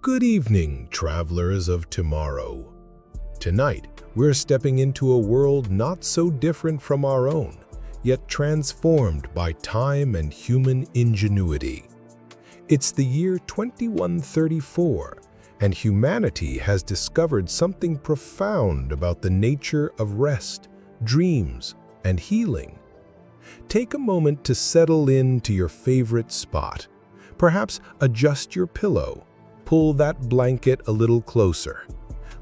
Good evening, travelers of tomorrow. Tonight, we're stepping into a world not so different from our own, yet transformed by time and human ingenuity. It's the year 2134, and humanity has discovered something profound about the nature of rest, dreams, and healing. Take a moment to settle into your favorite spot. Perhaps adjust your pillow. Pull that blanket a little closer.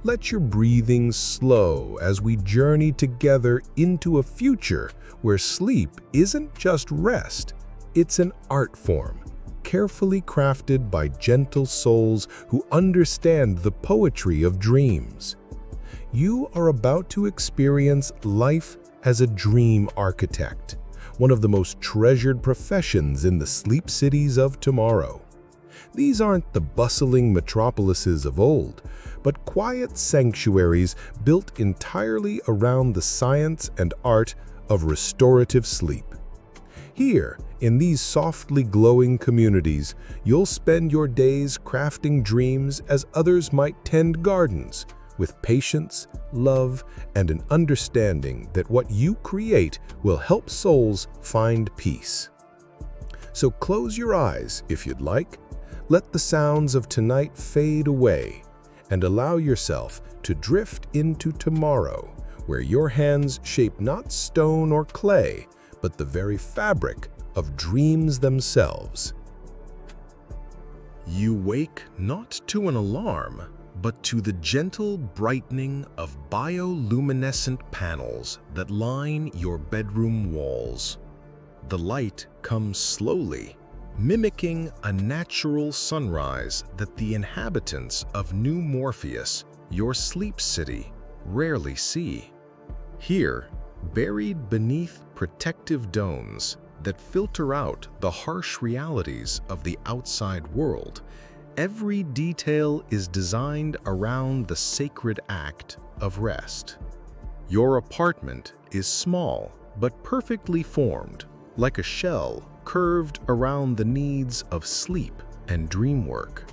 Let your breathing slow as we journey together into a future where sleep isn't just rest, it's an art form, carefully crafted by gentle souls who understand the poetry of dreams. You are about to experience life as a dream architect, one of the most treasured professions in the sleep cities of tomorrow. These aren't the bustling metropolises of old, but quiet sanctuaries built entirely around the science and art of restorative sleep. Here, in these softly glowing communities, you'll spend your days crafting dreams as others might tend gardens, with patience, love, and an understanding that what you create will help souls find peace. So close your eyes if you'd like. Let the sounds of tonight fade away and allow yourself to drift into tomorrow, where your hands shape not stone or clay, but the very fabric of dreams themselves. You wake not to an alarm, but to the gentle brightening of bioluminescent panels that line your bedroom walls. The light comes slowly, mimicking a natural sunrise that the inhabitants of New Morpheus, your sleep city, rarely see. Here, buried beneath protective domes that filter out the harsh realities of the outside world, every detail is designed around the sacred act of rest. Your apartment is small but perfectly formed, like a shell curved around the needs of sleep and dream work.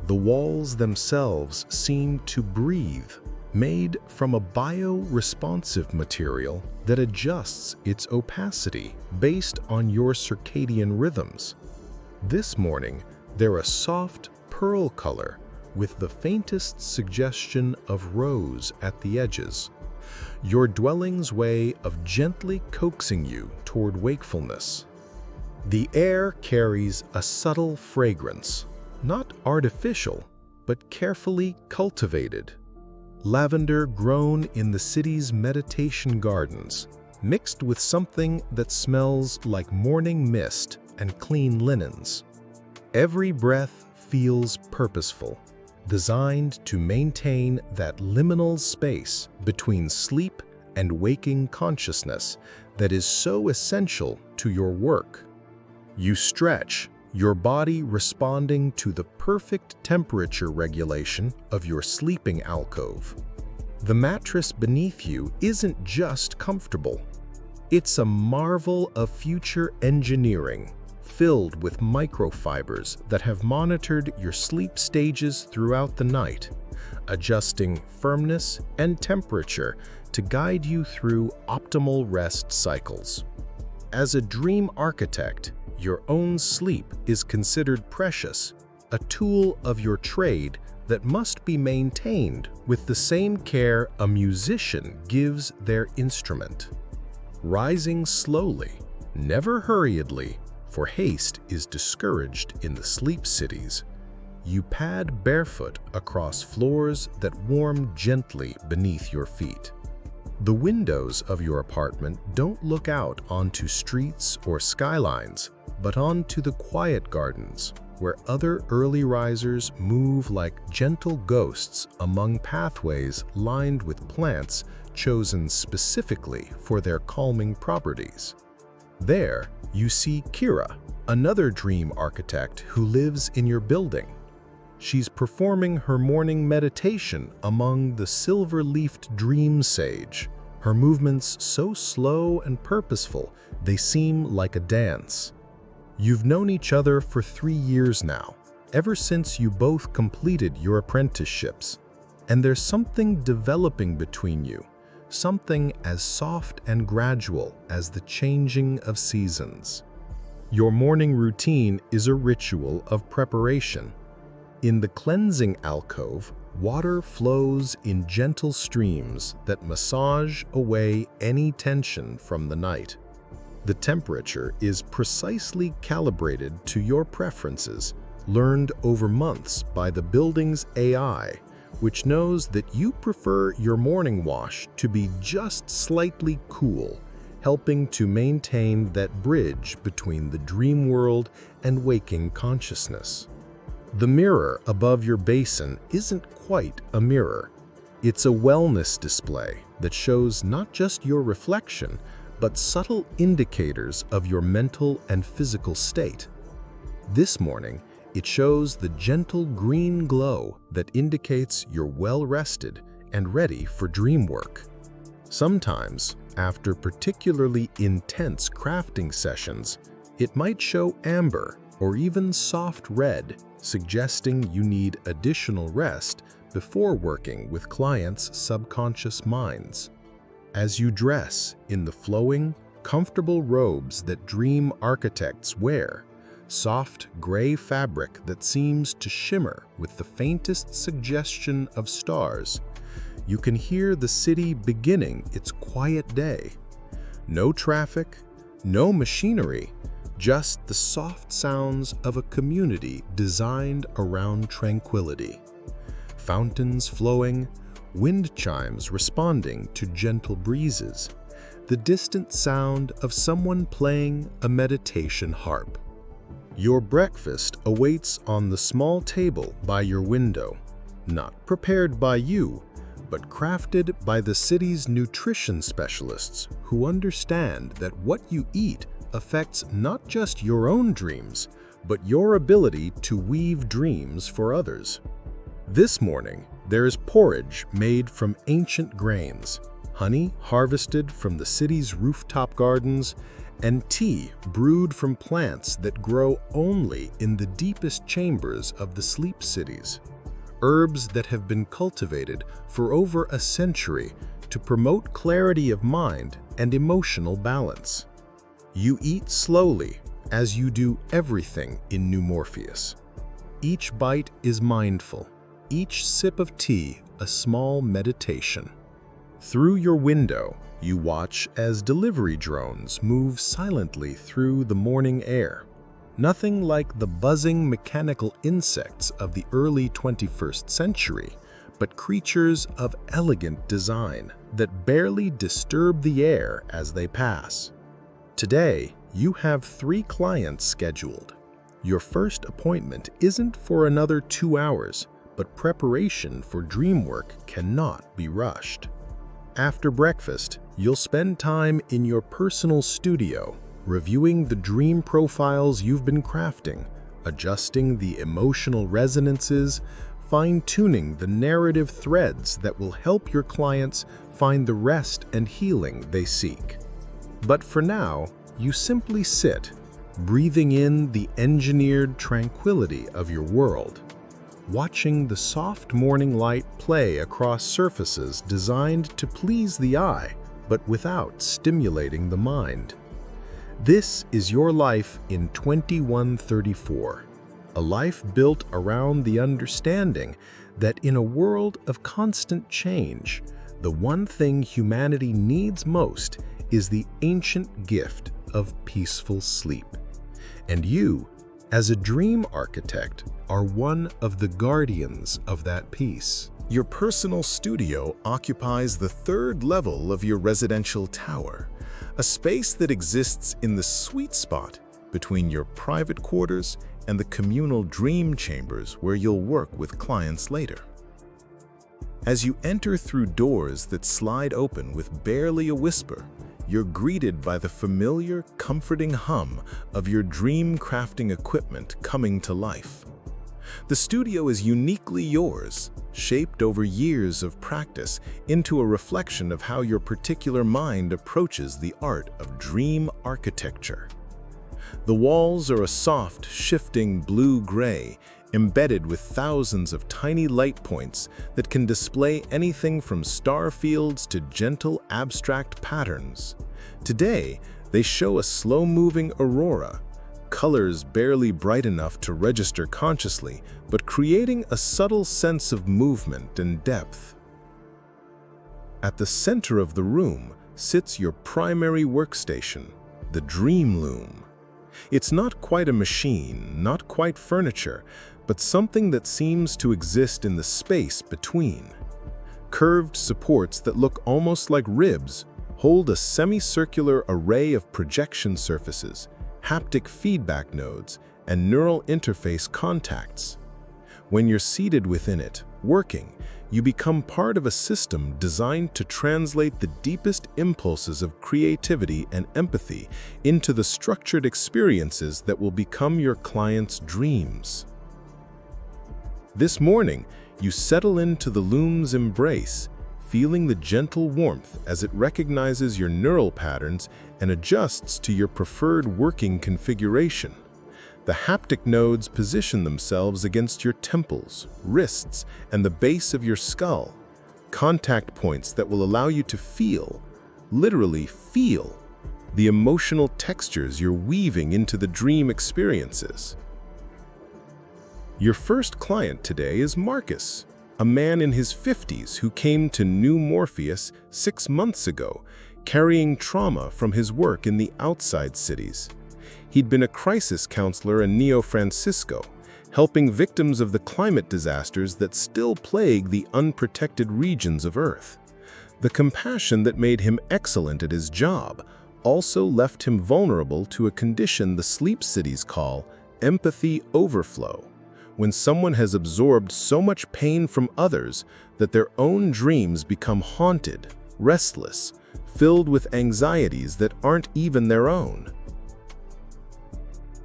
The walls themselves seem to breathe, made from a bio-responsive material that adjusts its opacity based on your circadian rhythms. This morning, they're a soft pearl color with the faintest suggestion of rose at the edges, your dwelling's way of gently coaxing you toward wakefulness. The air carries a subtle fragrance, not artificial, but carefully cultivated. Lavender grown in the city's meditation gardens, mixed with something that smells like morning mist and clean linens. Every breath feels purposeful, designed to maintain that liminal space between sleep and waking consciousness that is so essential to your work. You stretch, your body responding to the perfect temperature regulation of your sleeping alcove. The mattress beneath you isn't just comfortable. It's a marvel of future engineering, filled with microfibers that have monitored your sleep stages throughout the night, adjusting firmness and temperature to guide you through optimal rest cycles. As a dream architect, your own sleep is considered precious, a tool of your trade that must be maintained with the same care a musician gives their instrument. Rising slowly, never hurriedly, for haste is discouraged in the sleep cities, you pad barefoot across floors that warm gently beneath your feet. The windows of your apartment don't look out onto streets or skylines, but onto the quiet gardens, where other early risers move like gentle ghosts among pathways lined with plants chosen specifically for their calming properties. There, you see Kira, another dream architect who lives in your building. She's performing her morning meditation among the silver-leafed dream sage, her movements so slow and purposeful they seem like a dance. You've known each other for 3 years now, ever since you both completed your apprenticeships. And there's something developing between you, something as soft and gradual as the changing of seasons. Your morning routine is a ritual of preparation. In the cleansing alcove, water flows in gentle streams that massage away any tension from the night. The temperature is precisely calibrated to your preferences, learned over months by the building's AI, which knows that you prefer your morning wash to be just slightly cool, helping to maintain that bridge between the dream world and waking consciousness. The mirror above your basin isn't quite a mirror. It's a wellness display that shows not just your reflection, but subtle indicators of your mental and physical state. This morning, it shows the gentle green glow that indicates you're well-rested and ready for dream work. Sometimes, after particularly intense crafting sessions, it might show amber or even soft red, suggesting you need additional rest before working with clients' subconscious minds. As you dress in the flowing, comfortable robes that dream architects wear, soft gray fabric that seems to shimmer with the faintest suggestion of stars, you can hear the city beginning its quiet day. No traffic, no machinery, just the soft sounds of a community designed around tranquility. Fountains flowing, wind chimes responding to gentle breezes, the distant sound of someone playing a meditation harp. Your breakfast awaits on the small table by your window, not prepared by you, but crafted by the city's nutrition specialists who understand that what you eat affects not just your own dreams, but your ability to weave dreams for others. This morning, there is porridge made from ancient grains, honey harvested from the city's rooftop gardens, and tea brewed from plants that grow only in the deepest chambers of the sleep cities. Herbs that have been cultivated for over a century to promote clarity of mind and emotional balance. You eat slowly, as you do everything in New Morpheus. Each bite is mindful, each sip of tea a small meditation. Through your window, you watch as delivery drones move silently through the morning air. Nothing like the buzzing mechanical insects of the early 21st century, but creatures of elegant design that barely disturb the air as they pass. Today, you have 3 clients scheduled. Your first appointment isn't for another 2 hours, but preparation for dream work cannot be rushed. After breakfast, you'll spend time in your personal studio, reviewing the dream profiles you've been crafting, adjusting the emotional resonances, fine-tuning the narrative threads that will help your clients find the rest and healing they seek. But for now, you simply sit, breathing in the engineered tranquility of your world, watching the soft morning light play across surfaces designed to please the eye, but without stimulating the mind. This is your life in 2134, a life built around the understanding that in a world of constant change, the one thing humanity needs most is the ancient gift of peaceful sleep. And you, as a dream architect, are one of the guardians of that peace. Your personal studio occupies the 3rd level of your residential tower, a space that exists in the sweet spot between your private quarters and the communal dream chambers where you'll work with clients later. As you enter through doors that slide open with barely a whisper, you're greeted by the familiar, comforting hum of your dream crafting equipment coming to life. The studio is uniquely yours, shaped over years of practice into a reflection of how your particular mind approaches the art of dream architecture. The walls are a soft, shifting blue-gray, embedded with thousands of tiny light points that can display anything from star fields to gentle abstract patterns. Today, they show a slow-moving aurora, colors barely bright enough to register consciously, but creating a subtle sense of movement and depth. At the center of the room sits your primary workstation, the Dream Loom. It's not quite a machine, not quite furniture, but something that seems to exist in the space between. Curved supports that look almost like ribs hold a semicircular array of projection surfaces, haptic feedback nodes, and neural interface contacts. When you're seated within it, working, you become part of a system designed to translate the deepest impulses of creativity and empathy into the structured experiences that will become your client's dreams. This morning, you settle into the loom's embrace, feeling the gentle warmth as it recognizes your neural patterns and adjusts to your preferred working configuration. The haptic nodes position themselves against your temples, wrists, and the base of your skull, contact points that will allow you to feel, literally feel, the emotional textures you're weaving into the dream experiences. Your first client today is Marcus, a man in his 50s who came to New Morpheus 6 months ago, carrying trauma from his work in the outside cities. He'd been a crisis counselor in Neo Francisco, helping victims of the climate disasters that still plague the unprotected regions of Earth. The compassion that made him excellent at his job also left him vulnerable to a condition the sleep cities call empathy overflow, when someone has absorbed so much pain from others that their own dreams become haunted, restless, filled with anxieties that aren't even their own.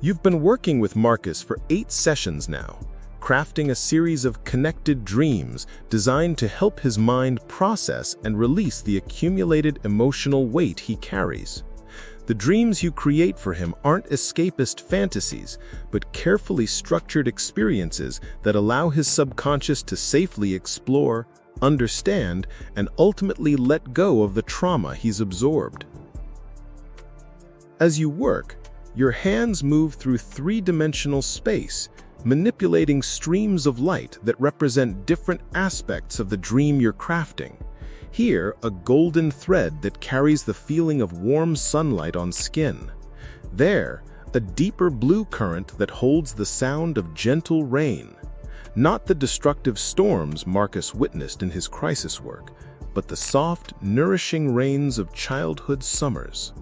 You've been working with Marcus for 8 sessions now, crafting a series of connected dreams designed to help his mind process and release the accumulated emotional weight he carries. The dreams you create for him aren't escapist fantasies, but carefully structured experiences that allow his subconscious to safely explore, understand, and ultimately let go of the trauma he's absorbed. As you work, your hands move through 3-dimensional space, manipulating streams of light that represent different aspects of the dream you're crafting. Here, a golden thread that carries the feeling of warm sunlight on skin. There, a deeper blue current that holds the sound of gentle rain. Not the destructive storms Marcus witnessed in his crisis work, but the soft, nourishing rains of childhood summers.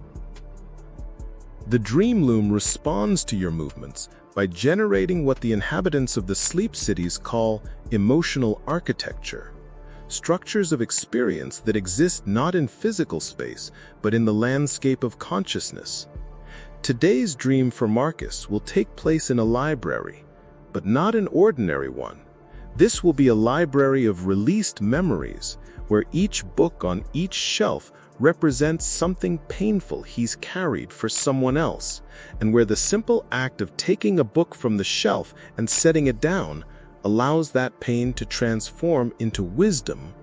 The Dream Loom responds to your movements by generating what the inhabitants of the sleep cities call emotional architecture, structures of experience that exist not in physical space, but in the landscape of consciousness. Today's dream for Marcus will take place in a library, but not an ordinary one. This will be a library of released memories, where each book on each shelf represents something painful he's carried for someone else, and where the simple act of taking a book from the shelf and setting it down allows that pain to transform into wisdom,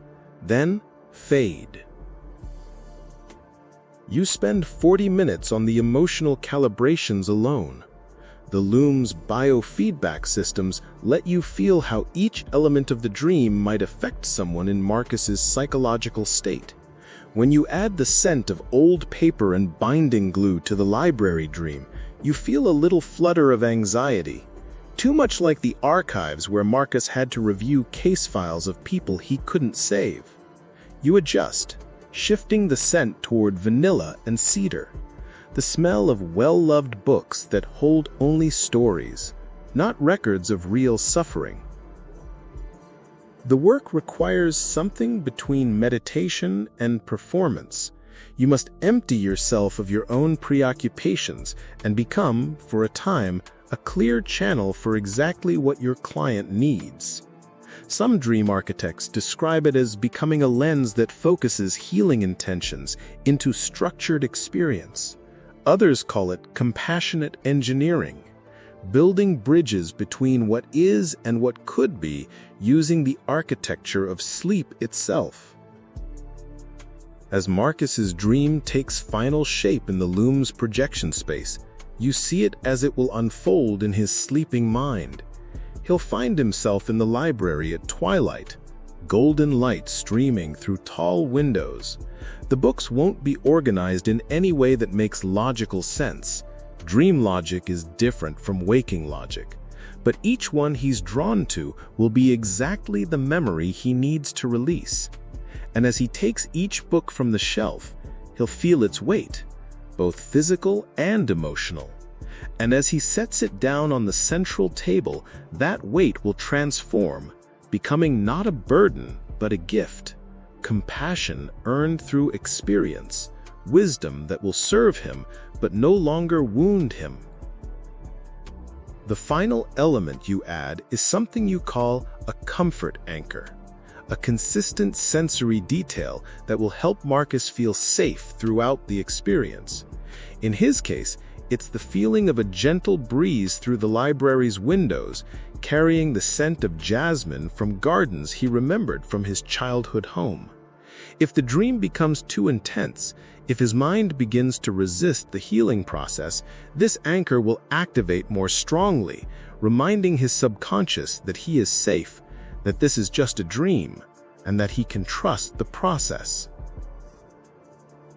then fade. You spend 40 minutes on the emotional calibrations alone. The Loom's biofeedback systems let you feel how each element of the dream might affect someone in Marcus's psychological state. When you add the scent of old paper and binding glue to the library dream, you feel a little flutter of anxiety, too much like the archives where Marcus had to review case files of people he couldn't save. You adjust, shifting the scent toward vanilla and cedar, the smell of well-loved books that hold only stories, not records of real suffering. The work requires something between meditation and performance. You must empty yourself of your own preoccupations and become, for a time, a clear channel for exactly what your client needs. Some dream architects describe it as becoming a lens that focuses healing intentions into structured experience. Others call it compassionate engineering, building bridges between what is and what could be using the architecture of sleep itself. As Marcus's dream takes final shape in the loom's projection space, you see it as it will unfold in his sleeping mind. He'll find himself in the library at twilight, golden light streaming through tall windows. The books won't be organized in any way that makes logical sense. Dream logic is different from waking logic, but each one he's drawn to will be exactly the memory he needs to release. And as he takes each book from the shelf, he'll feel its weight, both physical and emotional. And as he sets it down on the central table, that weight will transform, becoming not a burden, but a gift. Compassion earned through experience, wisdom that will serve him, but no longer wound him. The final element you add is something you call a comfort anchor, a consistent sensory detail that will help Marcus feel safe throughout the experience. In his case, it's the feeling of a gentle breeze through the library's windows, carrying the scent of jasmine from gardens he remembered from his childhood home. If the dream becomes too intense, if his mind begins to resist the healing process, this anchor will activate more strongly, reminding his subconscious that he is safe, that this is just a dream, and that he can trust the process.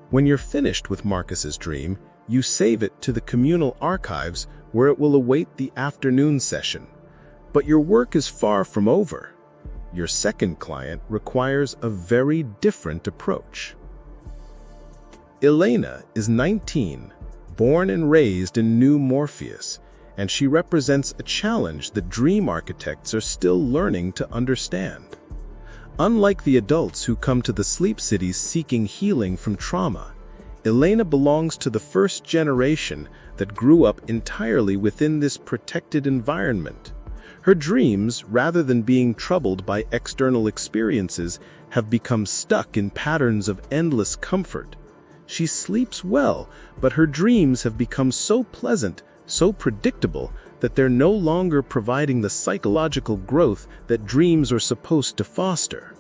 When you're finished with Marcus's dream, you save it to the communal archives where it will await the afternoon session. But your work is far from over. Your second client requires a very different approach. Elena is 19, born and raised in New Morpheus, and she represents a challenge that dream architects are still learning to understand. Unlike the adults who come to the sleep cities seeking healing from trauma, Elena belongs to the first generation that grew up entirely within this protected environment. Her dreams, rather than being troubled by external experiences, have become stuck in patterns of endless comfort. She sleeps well, but her dreams have become so pleasant, so predictable, that they're no longer providing the psychological growth that dreams are supposed to foster.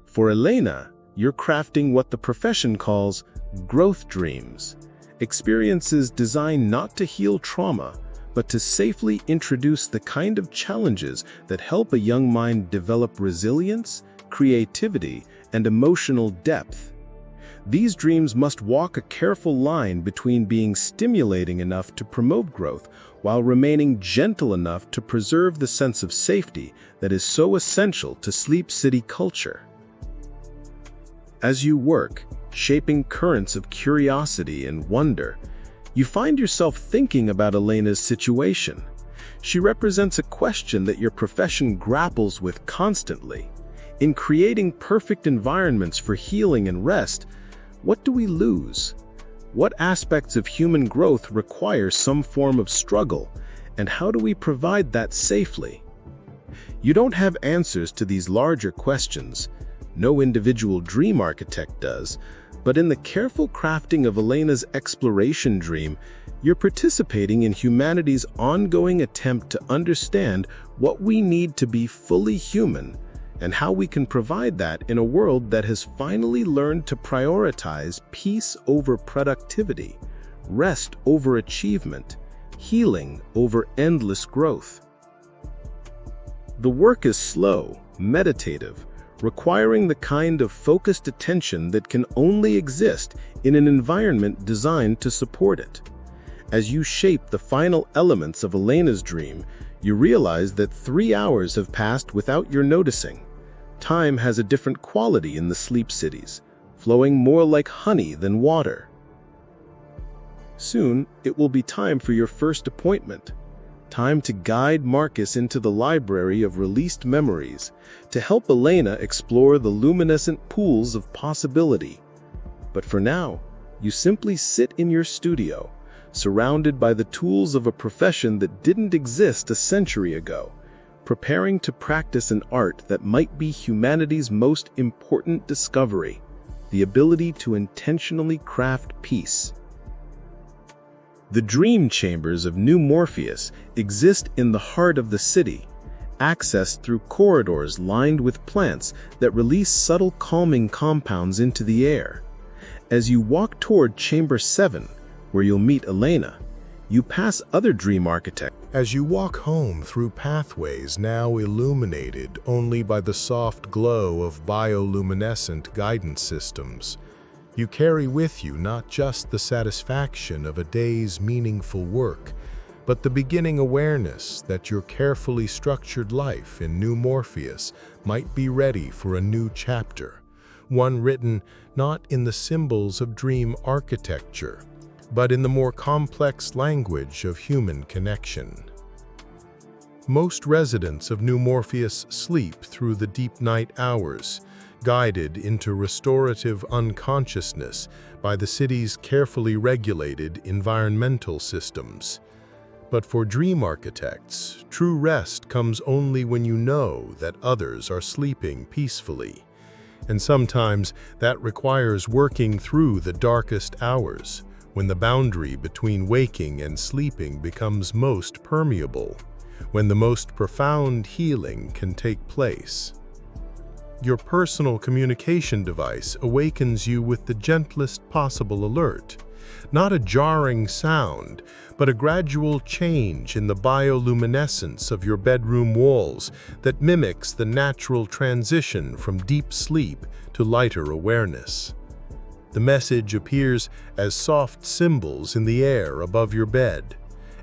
For Elena, you're crafting what the profession calls growth dreams, experiences designed not to heal trauma, but to safely introduce the kind of challenges that help a young mind develop resilience, creativity, and emotional depth. These dreams must walk a careful line between being stimulating enough to promote growth while remaining gentle enough to preserve the sense of safety that is so essential to Sleep City culture. As you work, shaping currents of curiosity and wonder, you find yourself thinking about Elena's situation. She represents a question that your profession grapples with constantly. In creating perfect environments for healing and rest, what do we lose? What aspects of human growth require some form of struggle, and how do we provide that safely? You don't have answers to these larger questions. No individual dream architect does, but in the careful crafting of Elena's exploration dream, you're participating in humanity's ongoing attempt to understand what we need to be fully human and how we can provide that in a world that has finally learned to prioritize peace over productivity, rest over achievement, healing over endless growth. The work is slow, meditative, requiring the kind of focused attention that can only exist in an environment designed to support it. As you shape the final elements of Elena's dream, you realize that 3 hours have passed without your noticing. Time has a different quality in the sleep cities, flowing more like honey than water. Soon, it will be time for your first appointment. Time to guide Marcus into the library of released memories, to help Elena explore the luminescent pools of possibility. But for now, you simply sit in your studio, surrounded by the tools of a profession that didn't exist a century ago, preparing to practice an art that might be humanity's most important discovery, the ability to intentionally craft peace. The dream chambers of New Morpheus exist in the heart of the city, accessed through corridors lined with plants that release subtle calming compounds into the air. As you walk toward Chamber 7, where you'll meet Elena, you pass other dream architects. As you walk home through pathways now illuminated only by the soft glow of bioluminescent guidance systems, you carry with you not just the satisfaction of a day's meaningful work, but the beginning awareness that your carefully structured life in New Morpheus might be ready for a new chapter, one written not in the symbols of dream architecture, but in the more complex language of human connection. Most residents of New Morpheus sleep through the deep night hours, guided into restorative unconsciousness by the city's carefully regulated environmental systems. But for dream architects, true rest comes only when you know that others are sleeping peacefully. And sometimes that requires working through the darkest hours, when the boundary between waking and sleeping becomes most permeable, when the most profound healing can take place. Your personal communication device awakens you with the gentlest possible alert, not a jarring sound, but a gradual change in the bioluminescence of your bedroom walls that mimics the natural transition from deep sleep to lighter awareness. The message appears as soft symbols in the air above your bed.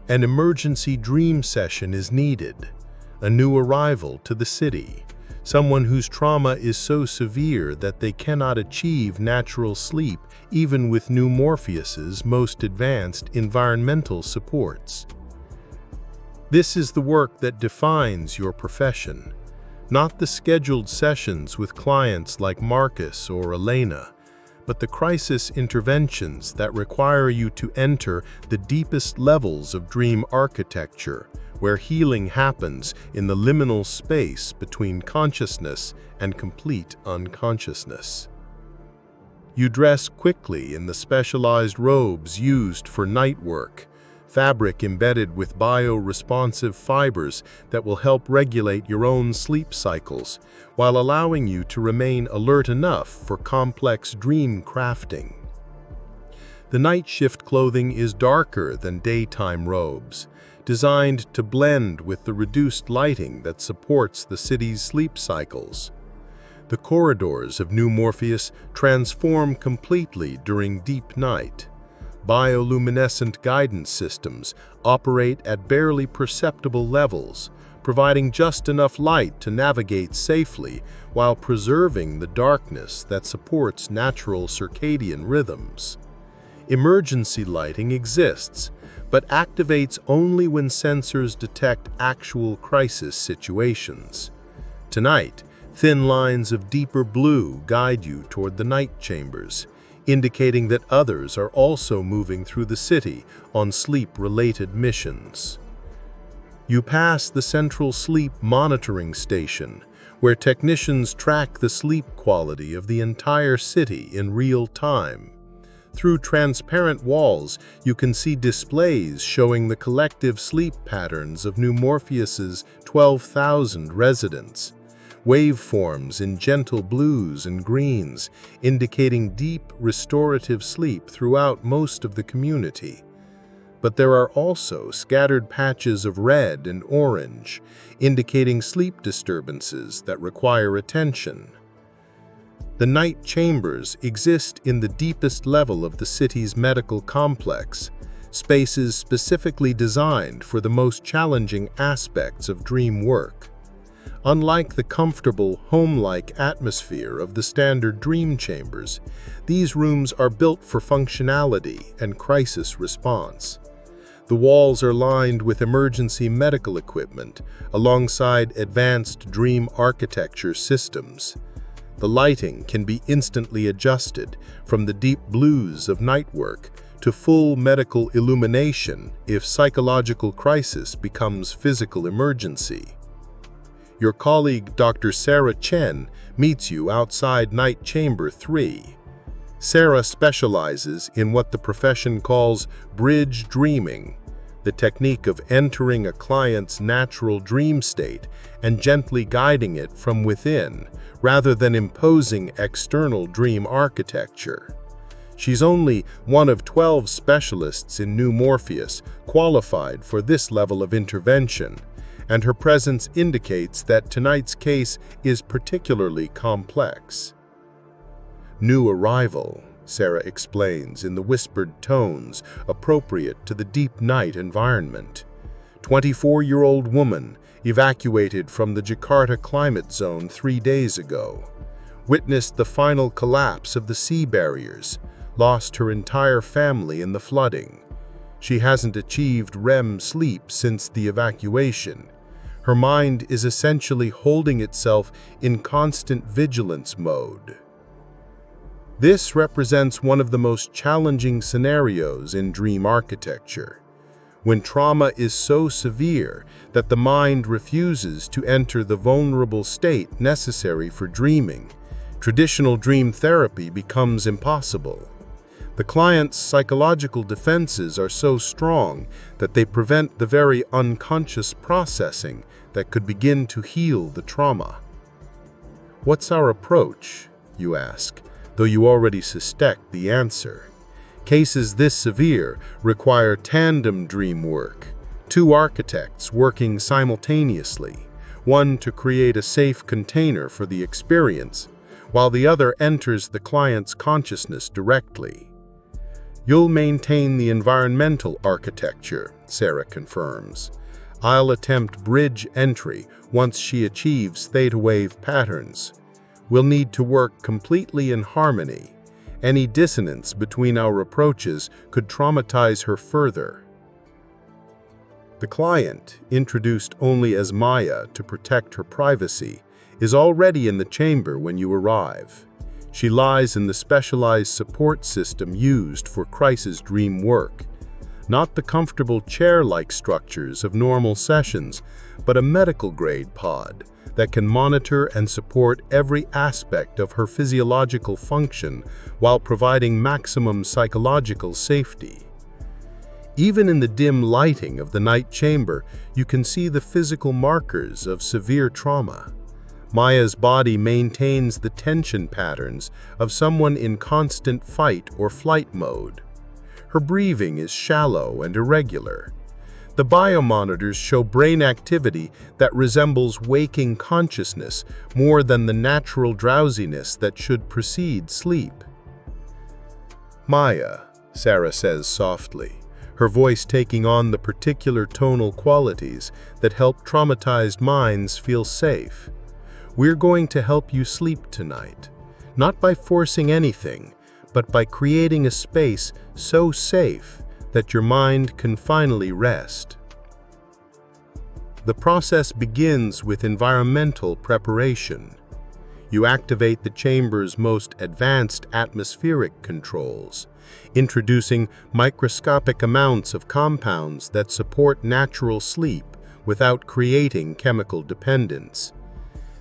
An emergency dream session is needed, a new arrival to the city, someone whose trauma is so severe that they cannot achieve natural sleep even with New Morpheus's most advanced environmental supports. This is the work that defines your profession, not the scheduled sessions with clients like Marcus or Elena, but the crisis interventions that require you to enter the deepest levels of dream architecture, where healing happens in the liminal space between consciousness and complete unconsciousness. You dress quickly in the specialized robes used for night work, fabric embedded with bio-responsive fibers that will help regulate your own sleep cycles, while allowing you to remain alert enough for complex dream crafting. The night shift clothing is darker than daytime robes, designed to blend with the reduced lighting that supports the city's sleep cycles. The corridors of New Morpheus transform completely during deep night. Bioluminescent guidance systems operate at barely perceptible levels, providing just enough light to navigate safely while preserving the darkness that supports natural circadian rhythms. Emergency lighting exists, but activates only when sensors detect actual crisis situations. Tonight, thin lines of deeper blue guide you toward the night chambers, indicating that others are also moving through the city on sleep-related missions. You pass the central sleep monitoring station, where technicians track the sleep quality of the entire city in real time. Through transparent walls, you can see displays showing the collective sleep patterns of New Morpheus's 12,000 residents. Waveforms in gentle blues and greens, indicating deep, restorative sleep throughout most of the community. But there are also scattered patches of red and orange, indicating sleep disturbances that require attention. The night chambers exist in the deepest level of the city's medical complex, spaces specifically designed for the most challenging aspects of dream work. Unlike the comfortable, home-like atmosphere of the standard dream chambers, these rooms are built for functionality and crisis response. The walls are lined with emergency medical equipment, alongside advanced dream architecture systems. The lighting can be instantly adjusted from the deep blues of night work to full medical illumination if psychological crisis becomes physical emergency. Your colleague, Dr. Sarah Chen, meets you outside Night Chamber 3. Sarah specializes in what the profession calls bridge dreaming, the technique of entering a client's natural dream state and gently guiding it from within, rather than imposing external dream architecture. She's only one of 12 specialists in New Morpheus qualified for this level of intervention, and her presence indicates that tonight's case is particularly complex. New arrival, Sarah explains in the whispered tones appropriate to the deep night environment. 24-year-old woman evacuated from the Jakarta climate zone 3 days ago. Witnessed the final collapse of the sea barriers. Lost her entire family in the flooding. She hasn't achieved REM sleep since the evacuation. Her mind is essentially holding itself in constant vigilance mode. This represents one of the most challenging scenarios in dream architecture. When trauma is so severe that the mind refuses to enter the vulnerable state necessary for dreaming, traditional dream therapy becomes impossible. The client's psychological defenses are so strong that they prevent the very unconscious processing that could begin to heal the trauma. What's our approach, you ask, though you already suspect the answer. Cases this severe require tandem dream work, 2 architects working simultaneously, one to create a safe container for the experience, while the other enters the client's consciousness directly. You'll maintain the environmental architecture, Sarah confirms. I'll attempt bridge entry once she achieves theta wave patterns. We'll need to work completely in harmony. Any dissonance between our approaches could traumatize her further. The client, introduced only as Maya to protect her privacy, is already in the chamber when you arrive. She lies in the specialized support system used for crisis dream work. Not the comfortable chair-like structures of normal sessions, but a medical-grade pod that can monitor and support every aspect of her physiological function while providing maximum psychological safety. Even in the dim lighting of the night chamber, you can see the physical markers of severe trauma. Maya's body maintains the tension patterns of someone in constant fight or flight mode. Her breathing is shallow and irregular. The biomonitors show brain activity that resembles waking consciousness more than the natural drowsiness that should precede sleep. "Maya," Sarah says softly, her voice taking on the particular tonal qualities that help traumatized minds feel safe. "We're going to help you sleep tonight, not by forcing anything, but by creating a space so safe that your mind can finally rest." The process begins with environmental preparation. You activate the chamber's most advanced atmospheric controls, introducing microscopic amounts of compounds that support natural sleep without creating chemical dependence.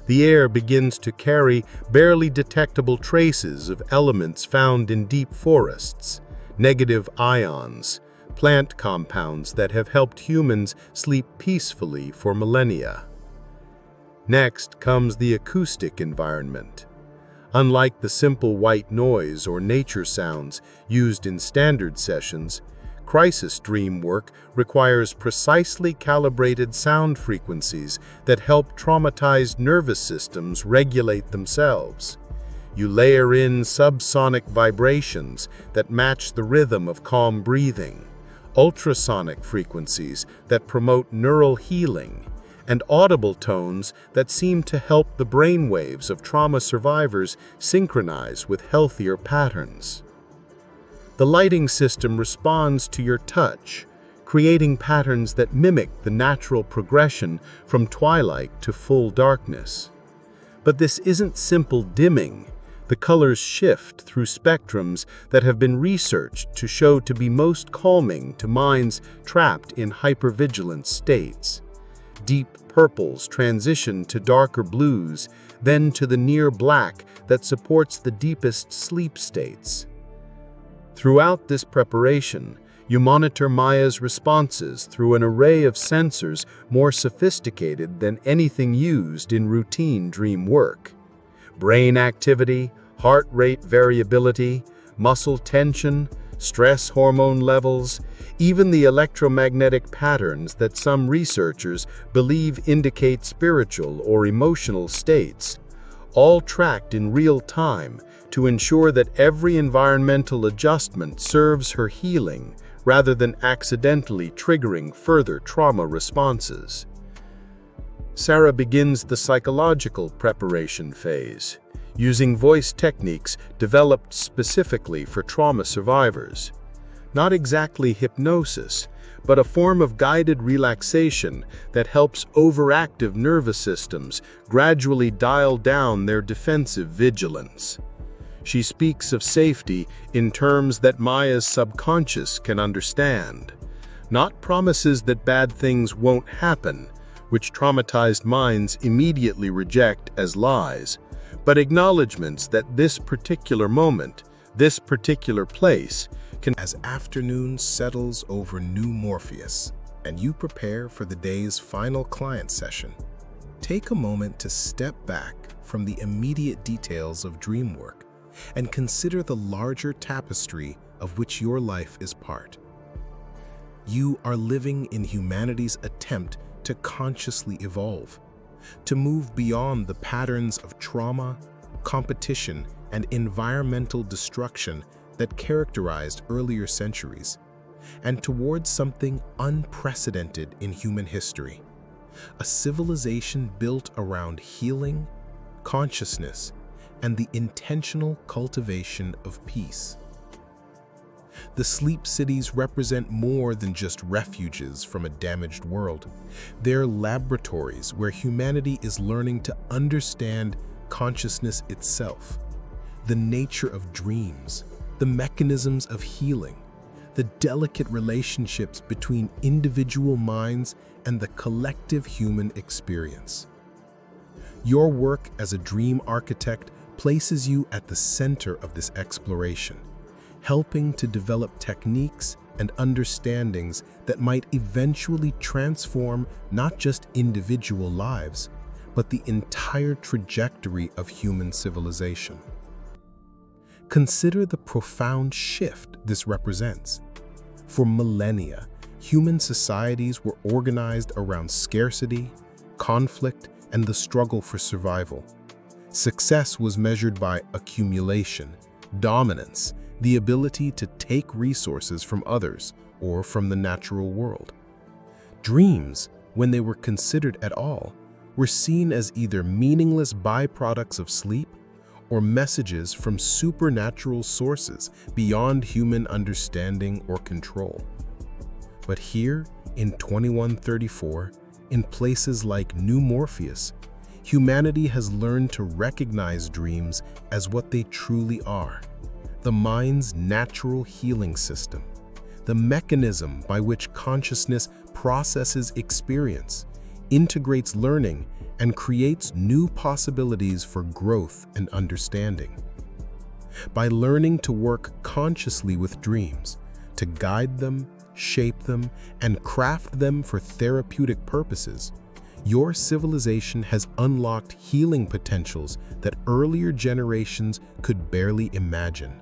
The air begins to carry barely detectable traces of elements found in deep forests, negative ions, plant compounds that have helped humans sleep peacefully for millennia. Next comes the acoustic environment. Unlike the simple white noise or nature sounds used in standard sessions, crisis dream work requires precisely calibrated sound frequencies that help traumatized nervous systems regulate themselves. You layer in subsonic vibrations that match the rhythm of calm breathing, ultrasonic frequencies that promote neural healing, and audible tones that seem to help the brainwaves of trauma survivors synchronize with healthier patterns. The lighting system responds to your touch, creating patterns that mimic the natural progression from twilight to full darkness. But this isn't simple dimming. The colors shift through spectrums that have been researched to show to be most calming to minds trapped in hypervigilant states. Deep purples transition to darker blues, then to the near black that supports the deepest sleep states. Throughout this preparation, you monitor Maya's responses through an array of sensors more sophisticated than anything used in routine dream work. Brain activity, heart rate variability, muscle tension, stress hormone levels, even the electromagnetic patterns that some researchers believe indicate spiritual or emotional states, all tracked in real time to ensure that every environmental adjustment serves her healing rather than accidentally triggering further trauma responses. Sarah begins the psychological preparation phase, using voice techniques developed specifically for trauma survivors. Not exactly hypnosis, but a form of guided relaxation that helps overactive nervous systems gradually dial down their defensive vigilance. She speaks of safety in terms that Maya's subconscious can understand, not promises that bad things won't happen, which traumatized minds immediately reject as lies, but acknowledgments that this particular moment, this particular place, can. As afternoon settles over New Morpheus and you prepare for the day's final client session, take a moment to step back from the immediate details of dream work and consider the larger tapestry of which your life is part. You are living in humanity's attempt to consciously evolve, to move beyond the patterns of trauma, competition, and environmental destruction that characterized earlier centuries, and towards something unprecedented in human history, a civilization built around healing, consciousness, and the intentional cultivation of peace. The sleep cities represent more than just refuges from a damaged world. They're laboratories where humanity is learning to understand consciousness itself, the nature of dreams, the mechanisms of healing, the delicate relationships between individual minds and the collective human experience. Your work as a dream architect places you at the center of this exploration, helping to develop techniques and understandings that might eventually transform not just individual lives, but the entire trajectory of human civilization. Consider the profound shift this represents. For millennia, human societies were organized around scarcity, conflict, and the struggle for survival. Success was measured by accumulation, dominance, the ability to take resources from others or from the natural world. Dreams, when they were considered at all, were seen as either meaningless byproducts of sleep or messages from supernatural sources beyond human understanding or control. But here, in 2134, in places like New Morpheus, humanity has learned to recognize dreams as what they truly are: the mind's natural healing system, the mechanism by which consciousness processes experience, integrates learning, and creates new possibilities for growth and understanding. By learning to work consciously with dreams, to guide them, shape them, and craft them for therapeutic purposes, your civilization has unlocked healing potentials that earlier generations could barely imagine.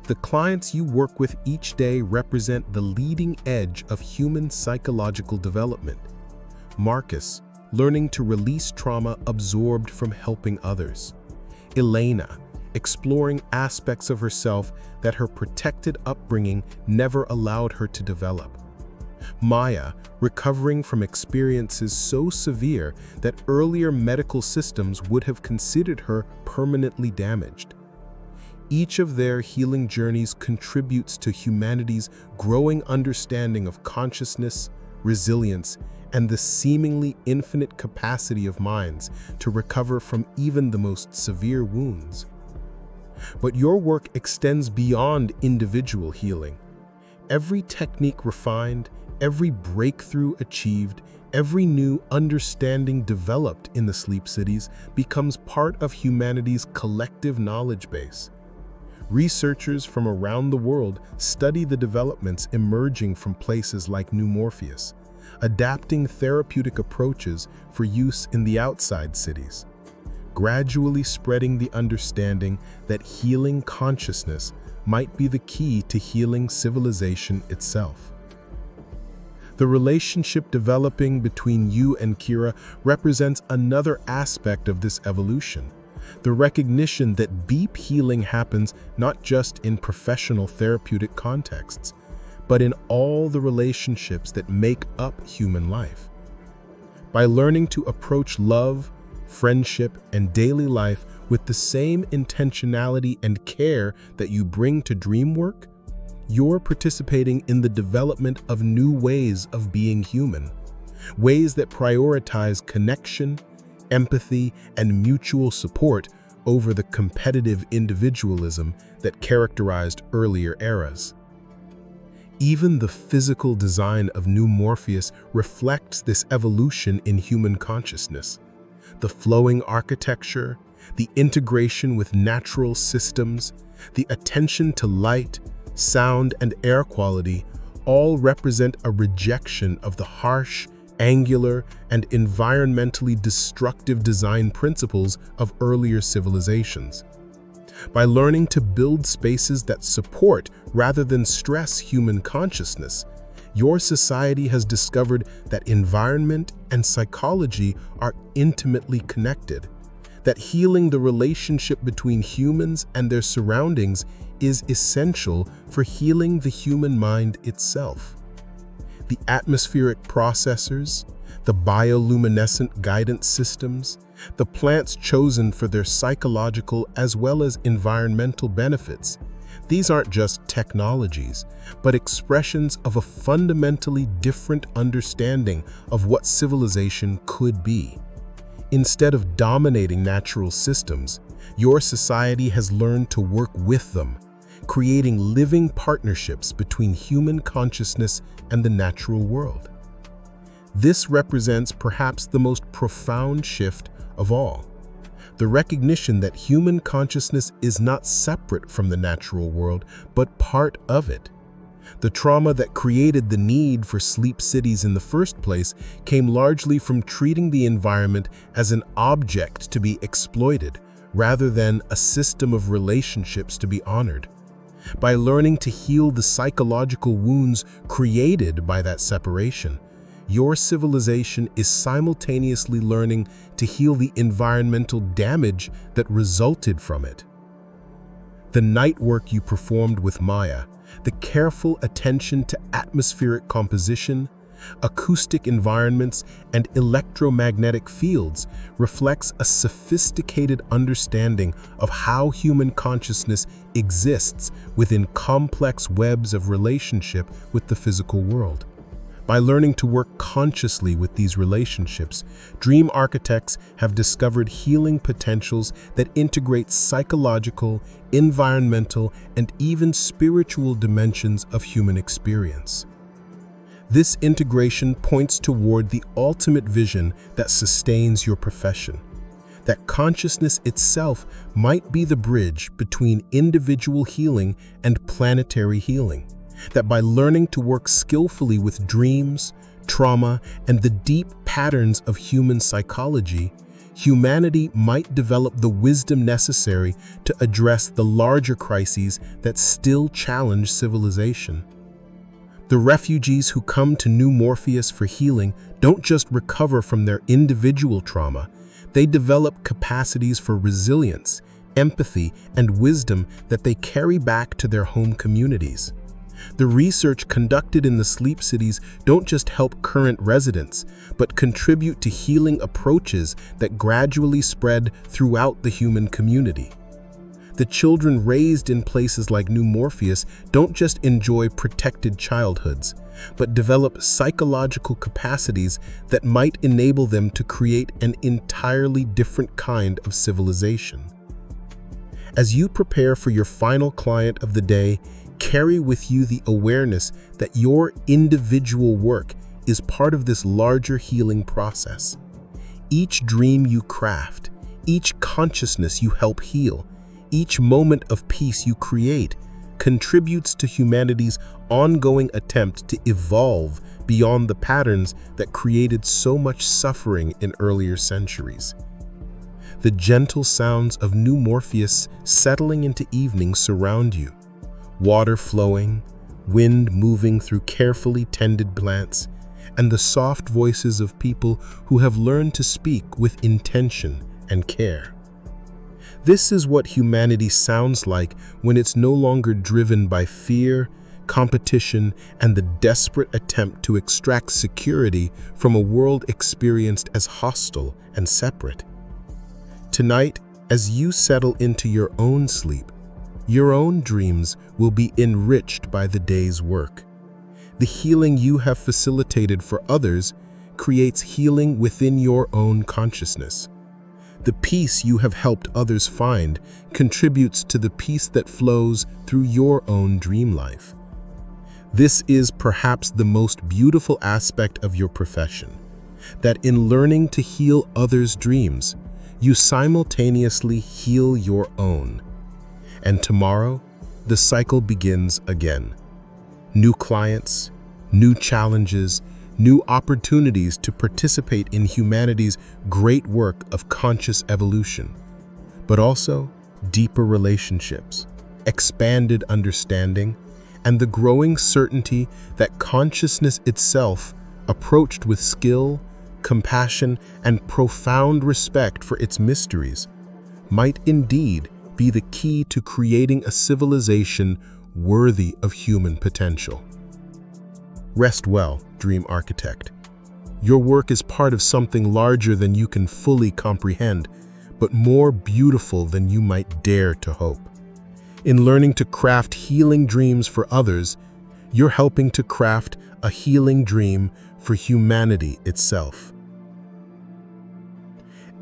The clients you work with each day represent the leading edge of human psychological development. Marcus, learning to release trauma absorbed from helping others. Elena, exploring aspects of herself that her protected upbringing never allowed her to develop. Maya, recovering from experiences so severe that earlier medical systems would have considered her permanently damaged. Each of their healing journeys contributes to humanity's growing understanding of consciousness, resilience, and the seemingly infinite capacity of minds to recover from even the most severe wounds. But your work extends beyond individual healing. Every technique refined, every breakthrough achieved, every new understanding developed in the sleep cities becomes part of humanity's collective knowledge base. Researchers from around the world study the developments emerging from places like New Morpheus, adapting therapeutic approaches for use in the outside cities, gradually spreading the understanding that healing consciousness might be the key to healing civilization itself. The relationship developing between you and Kira represents another aspect of this evolution, the recognition that deep healing happens not just in professional therapeutic contexts, but in all the relationships that make up human life. By learning to approach love, friendship, and daily life with the same intentionality and care that you bring to dream work, you're participating in the development of new ways of being human, ways that prioritize connection, empathy, and mutual support over the competitive individualism that characterized earlier eras. Even the physical design of New Morpheus reflects this evolution in human consciousness. The flowing architecture, the integration with natural systems, the attention to light, sound, and air quality all represent a rejection of the harsh, angular, and environmentally destructive design principles of earlier civilizations. By learning to build spaces that support rather than stress human consciousness, your society has discovered that environment and psychology are intimately connected, that healing the relationship between humans and their surroundings is essential for healing the human mind itself. The atmospheric processors, the bioluminescent guidance systems, the plants chosen for their psychological as well as environmental benefits, these aren't just technologies, but expressions of a fundamentally different understanding of what civilization could be. Instead of dominating natural systems, your society has learned to work with them, creating living partnerships between human consciousness and the natural world. This represents perhaps the most profound shift of all, the recognition that human consciousness is not separate from the natural world, but part of it. The trauma that created the need for sleep cities in the first place came largely from treating the environment as an object to be exploited, rather than a system of relationships to be honored. By learning to heal the psychological wounds created by that separation, your civilization is simultaneously learning to heal the environmental damage that resulted from it. The night work you performed with Maya, the careful attention to atmospheric composition, acoustic environments, and electromagnetic fields reflects a sophisticated understanding of how human consciousness exists within complex webs of relationship with the physical world. By learning to work consciously with these relationships, dream architects have discovered healing potentials that integrate psychological, environmental, and even spiritual dimensions of human experience. This integration points toward the ultimate vision that sustains your profession, that consciousness itself might be the bridge between individual healing and planetary healing, that by learning to work skillfully with dreams, trauma, and the deep patterns of human psychology, humanity might develop the wisdom necessary to address the larger crises that still challenge civilization. The refugees who come to New Morpheus for healing don't just recover from their individual trauma, they develop capacities for resilience, empathy, and wisdom that they carry back to their home communities. The research conducted in the sleep cities don't just help current residents, but contribute to healing approaches that gradually spread throughout the human community. The children raised in places like New Morpheus don't just enjoy protected childhoods, but develop psychological capacities that might enable them to create an entirely different kind of civilization. As you prepare for your final client of the day, carry with you the awareness that your individual work is part of this larger healing process. Each dream you craft, each consciousness you help heal, Each moment of peace you create contributes to humanity's ongoing attempt to evolve beyond the patterns that created so much suffering in earlier centuries. The gentle sounds of New Morpheus settling into evening surround you, water flowing, wind moving through carefully tended plants, and the soft voices of people who have learned to speak with intention and care. This is what humanity sounds like when it's no longer driven by fear, competition, and the desperate attempt to extract security from a world experienced as hostile and separate. Tonight, as you settle into your own sleep, your own dreams will be enriched by the day's work. The healing you have facilitated for others creates healing within your own consciousness. The peace you have helped others find contributes to the peace that flows through your own dream life. This is perhaps the most beautiful aspect of your profession, that in learning to heal others' dreams, you simultaneously heal your own. And tomorrow, the cycle begins again. New clients, new challenges, new opportunities to participate in humanity's great work of conscious evolution, but also deeper relationships, expanded understanding, and the growing certainty that consciousness itself, approached with skill, compassion, and profound respect for its mysteries, might indeed be the key to creating a civilization worthy of human potential. Rest well, dream architect. Your work is part of something larger than you can fully comprehend, but more beautiful than you might dare to hope. In learning to craft healing dreams for others, you're helping to craft a healing dream for humanity itself.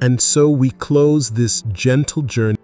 And so we close this gentle journey